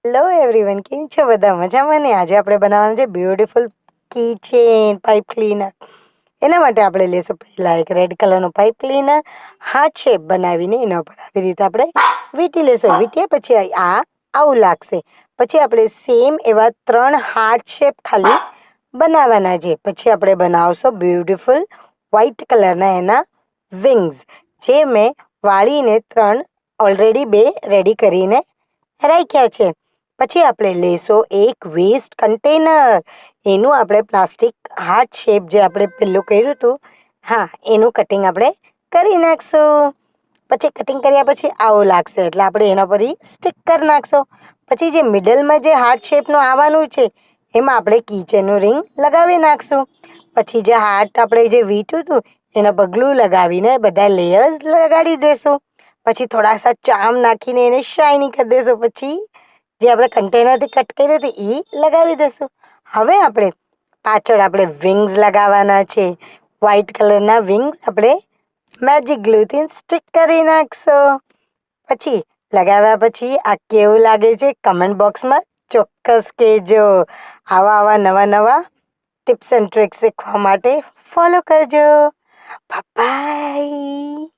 Hello everyone, કેમ છો બધા? મજામાં ને? આજે આપણે બનાવવાનું છે બ્યુટીફુલ કી ચેન પાઇપ ક્લીનર. એના માટે આપણે લેશું પહેલાં એક રેડ કલરનું પાઇપ ક્લીનર. હાર્ટ શેપ બનાવીને એના ઉપર આવી રીતે આપણે વીંટી લેશું. વીંટ્યા પછી આવું લાગશે. પછી આપણે સેમ એવા 3 હાર્ટ શેપ ખાલી બનાવવાના છે. પછી આપણે બનાવશું બ્યુટીફુલ વ્હાઇટ કલરના એના વિંગ્સ, જે મેં વાળીને 3 ઓલરેડી 2 રેડી કરીને રાખ્યા છે. પછી આપણે લેશું એક વેસ્ટ કન્ટેનર. એનું આપણે પ્લાસ્ટિક હાર્ટ શેપ જે આપણે પેલું કર્યું હતું, એનું કટિંગ આપણે કરી નાખશું. પછી કટિંગ કર્યા પછી આવું લાગશે, એટલે આપણે એના પર સ્ટીકર નાખશું. પછી જે મિડલમાં જે હાર્ટ શેપનું આવવાનું છે, એમાં આપણે કીચેનનું રિંગ લગાવી નાખશું. પછી જે હાર્ટ આપણે જે વીંટ્યું હતું એના પગલું લગાવીને બધા લેયર્સ લગાડી દઈશું. પછી થોડા સા ચામ નાખીને એને શાઇનિંગ કરી દઈશું. પછી જે આપણે કન્ટેનરથી કટ કર્યું હતું એ લગાવી દઈશું. હવે આપણે પાછળ આપણે વિંગ્સ લગાવવાના છે. વ્હાઇટ કલરના વિંગ્સ આપણે મેજિક ગ્લુથી સ્ટિક કરી નાખશું. પછી લગાવ્યા પછી આ કેવું લાગે છે કમેન્ટ બોક્સમાં ચોક્કસ કહેજો. આવા નવા ટિપ્સ એન્ડ ટ્રિક્સ શીખવા માટે ફોલો કરજો. બાય.